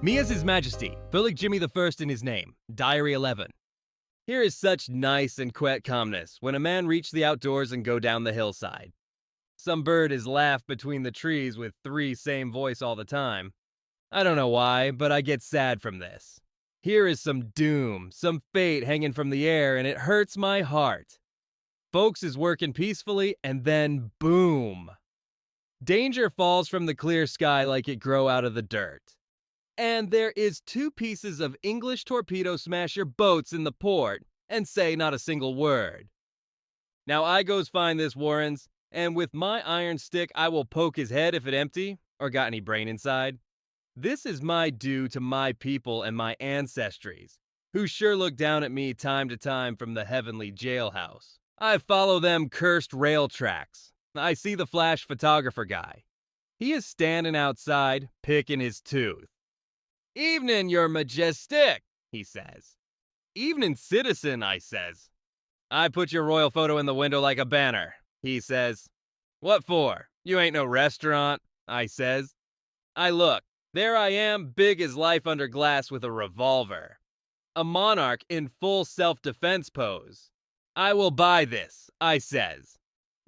Me as His Majesty, Fulig Jimmy the First in his name, Diary 11. Here is such nice and quiet calmness when a man reach the outdoors and go down the hillside. Some bird is laugh between the trees with three same voice all the time. I don't know why, but I get sad from this. Here is some doom, some fate hanging from the air, and it hurts my heart. Folks is working peacefully, and then boom! Danger falls from the clear sky like it grow out of the dirt. And there is two pieces of English torpedo smasher boats in the port, and say not a single word. Now I goes find this Warrens, and with my iron stick I will poke his head if it empty, or got any brain inside. This is my due to my people and my ancestries, who sure look down at me time to time from the heavenly jailhouse. I follow them cursed rail tracks. I see the flash photographer guy. He is standing outside, picking his tooth. "Evening, your majestic," he says. "Evening, citizen," I says. "I put your royal photo in the window like a banner," he says. "What for? You ain't no restaurant," I says. I look. There I am, big as life under glass with a revolver. A monarch in full self-defense pose. "I will buy this," I says.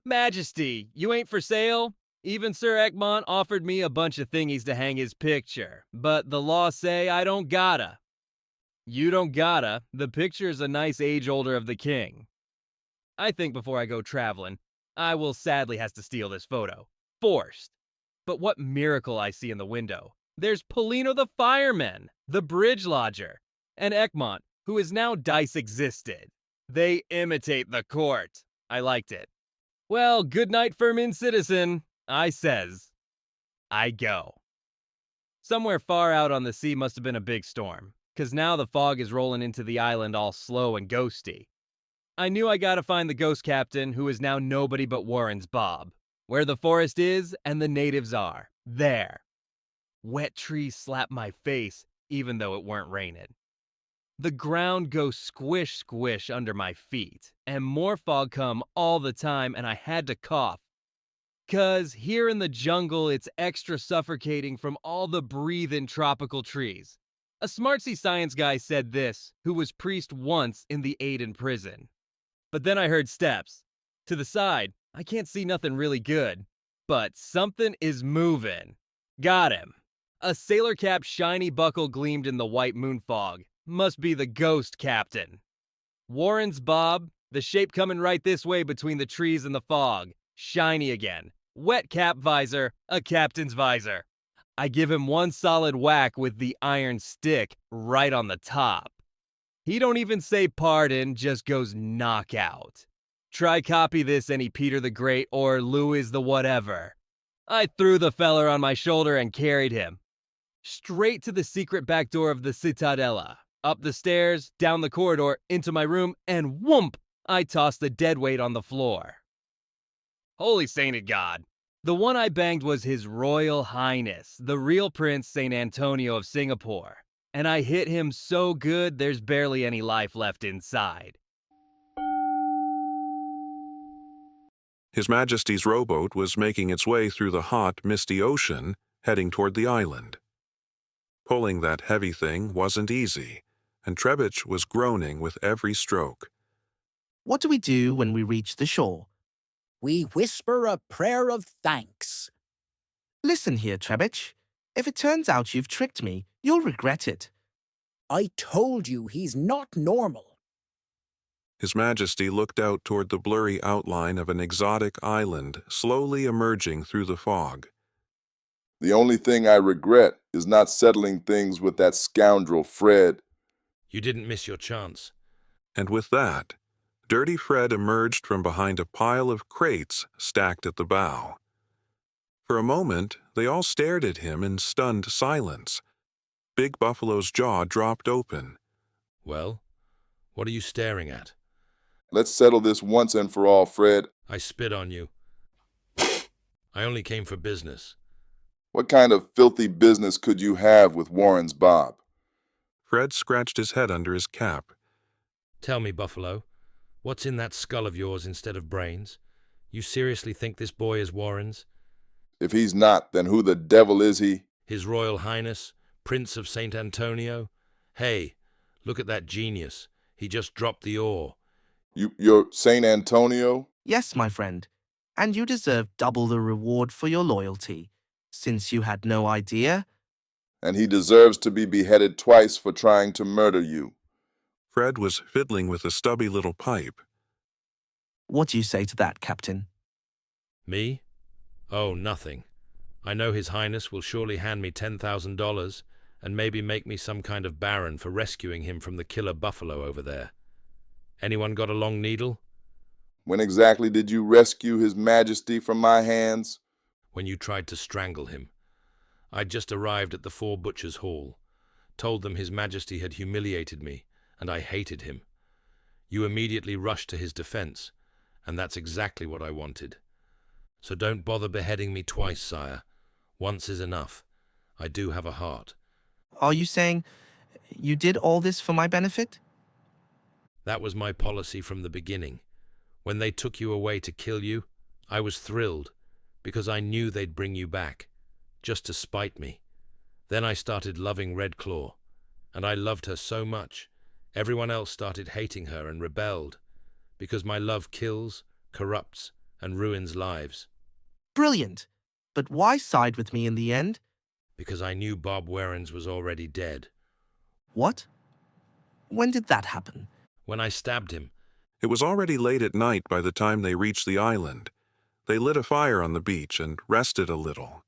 "Majesty, you ain't for sale?" Even Sir Egmont offered me a bunch of thingies to hang his picture, but the law say I don't gotta. You don't gotta. The picture's a nice age older of the king. I think before I go traveling, I will sadly has to steal this photo. Forced. But what miracle I see in the window. There's Polino the fireman, the bridge lodger, and Egmont, who is now dice existed. They imitate the court. I liked it. Well, good night, Firmin citizen, I says. I go. Somewhere far out on the sea must have been a big storm, 'cause now the fog is rolling into the island all slow and ghosty. I knew I gotta find the ghost captain, who is now nobody but Warren's Bob. Where the forest is and the natives are. There. Wet trees slap my face, even though it weren't raining. The ground goes squish squish under my feet, and more fog come all the time, and I had to cough. 'Cause here in the jungle it's extra suffocating from all the breathin' tropical trees. A smartsy science guy said this, who was priest once in the Aden prison. But then I heard steps. To the side, I can't see nothing really good. But something is moving. Got him. A sailor cap's shiny buckle gleamed in the white moon fog. Must be the ghost captain. Warren's Bob, the shape coming right this way between the trees and the fog. Shiny again. Wet cap visor, a captain's visor. I give him one solid whack with the iron stick right on the top. He don't even say pardon, just goes knockout. Try copy this any Peter the Great or Louis the whatever. I threw the feller on my shoulder and carried him. Straight to the secret back door of the Citadella. Up the stairs, down the corridor, into my room, and whoomp! I tossed the dead weight on the floor. Holy sainted God. The one I banged was His Royal Highness, the real Prince St. Antonio of Singapore. And I hit him so good there's barely any life left inside. His Majesty's rowboat was making its way through the hot, misty ocean, heading toward the island. Pulling that heavy thing wasn't easy, and Trebitch was groaning with every stroke. What do we do when we reach the shore? We whisper a prayer of thanks. Listen here, Trebitch. If it turns out you've tricked me, you'll regret it. I told you he's not normal. His Majesty looked out toward the blurry outline of an exotic island slowly emerging through the fog. The only thing I regret is not settling things with that scoundrel Fred. You didn't miss your chance. And with that, Dirty Fred emerged from behind a pile of crates stacked at the bow. For a moment, they all stared at him in stunned silence. Big Buffalo's jaw dropped open. Well, what are you staring at? Let's settle this once and for all, Fred. I spit on you. I only came for business. What kind of filthy business could you have with Warren's Bob? Fred scratched his head under his cap. Tell me, Buffalo, what's in that skull of yours instead of brains? You seriously think this boy is Warren's? If he's not, then who the devil is he? His Royal Highness, Prince of St. Antonio? Hey, look at that genius. He just dropped the oar. You're St. Antonio? Yes, my friend. And you deserve double the reward for your loyalty, since you had no idea. And he deserves to be beheaded twice for trying to murder you. Fred was fiddling with a stubby little pipe. What do you say to that, Captain? Me? Oh, nothing. I know His Highness will surely hand me $10,000 and maybe make me some kind of baron for rescuing him from the killer buffalo over there. Anyone got a long needle? When exactly did you rescue His Majesty from my hands? When you tried to strangle him. I'd just arrived at the Four Butchers' Hall, told them His Majesty had humiliated me, and I hated him. You immediately rushed to his defense, and that's exactly what I wanted. So don't bother beheading me twice, sire. Once is enough. I do have a heart. Are you saying you did all this for my benefit? That was my policy from the beginning. When they took you away to kill you, I was thrilled, because I knew they'd bring you back, just to spite me. Then I started loving Red Claw, and I loved her so much, everyone else started hating her and rebelled, because my love kills, corrupts, and ruins lives. Brilliant. But why side with me in the end? Because I knew Bob Warrens was already dead. What? When did that happen? When I stabbed him, It was already late at night by the time they reached the island. They lit a fire on the beach and rested a little.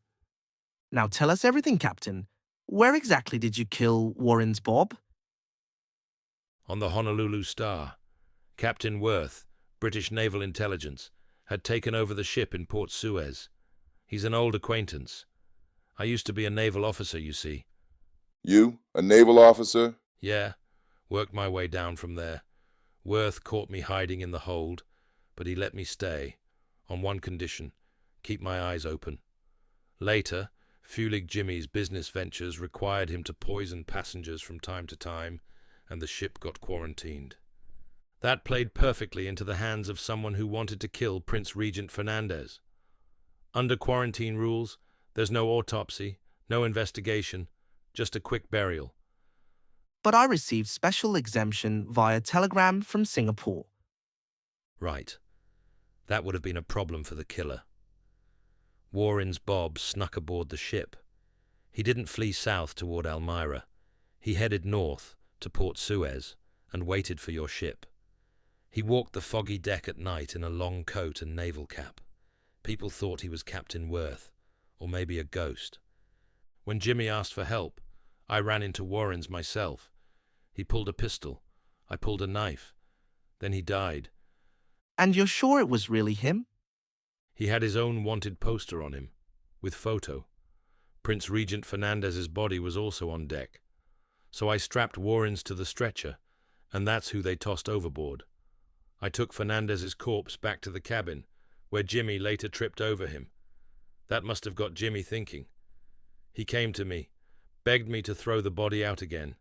Now tell us everything, Captain. Where exactly did you kill Warren's Bob? on the Honolulu Star, Captain Worth, British Naval Intelligence, had taken over the ship in Port Suez. He's an old acquaintance. I used to be a naval officer, you see. You, a naval officer? Yeah, worked my way down from there. Worth caught me hiding in the hold, but he let me stay, on one condition, keep my eyes open. Later, Fulig Jimmy's business ventures required him to poison passengers from time to time, and the ship got quarantined. That played perfectly into the hands of someone who wanted to kill Prince Regent Fernandez. Under quarantine rules, there's no autopsy, no investigation, just a quick burial. But I received special exemption via telegram from Singapore. Right. That would have been a problem for the killer. Warren's Bob snuck aboard the ship. He didn't flee south toward Elmira. He headed north to Port Suez and waited for your ship. He walked the foggy deck at night in a long coat and naval cap. People thought he was Captain Worth, or maybe a ghost. When Jimmy asked for help, I ran into Warren's myself. He pulled a pistol. I pulled a knife. Then he died. And you're sure it was really him? He had his own wanted poster on him, with photo. Prince Regent Fernandez's body was also on deck. So I strapped Warren's to the stretcher, and that's who they tossed overboard. I took Fernandez's corpse back to the cabin, where Jimmy later tripped over him. That must have got Jimmy thinking. He came to me, begged me to throw the body out again.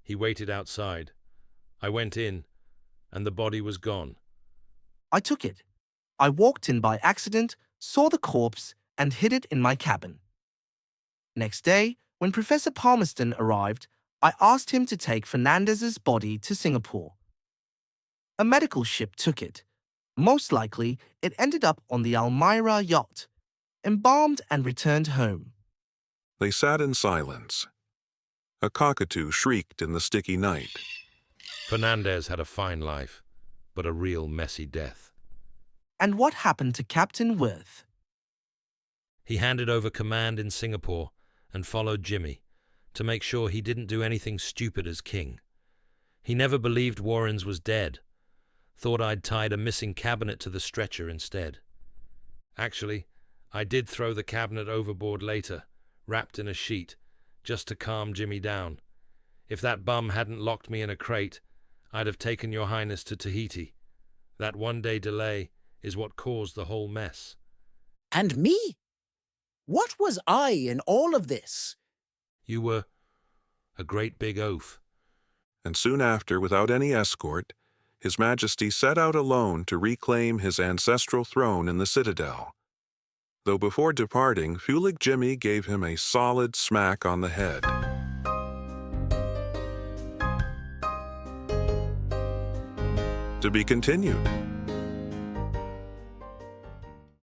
He waited outside. I went in, and the body was gone. I took it. I walked in by accident, saw the corpse, and hid it in my cabin. Next day, when Professor Palmerston arrived, I asked him to take Fernandez's body to Singapore. A medical ship took it. Most likely, it ended up on the Elmira yacht, embalmed and returned home. They sat in silence. A cockatoo shrieked in the sticky night. Fernandez had a fine life, but a real messy death. And what happened to Captain Worth? He handed over command in Singapore and followed Jimmy to make sure he didn't do anything stupid as king. He never believed Warren's was dead. Thought I'd tied a missing cabinet to the stretcher instead. Actually, I did throw the cabinet overboard later, wrapped in a sheet, just to calm Jimmy down. If that bum hadn't locked me in a crate, I'd have taken your highness to Tahiti. That one-day delay is what caused the whole mess. And me? What was I in all of this? You were a great big oaf. And soon after, without any escort, His Majesty set out alone to reclaim his ancestral throne in the citadel. Though before departing, Fulig Jimmy gave him a solid smack on the head. To be continued.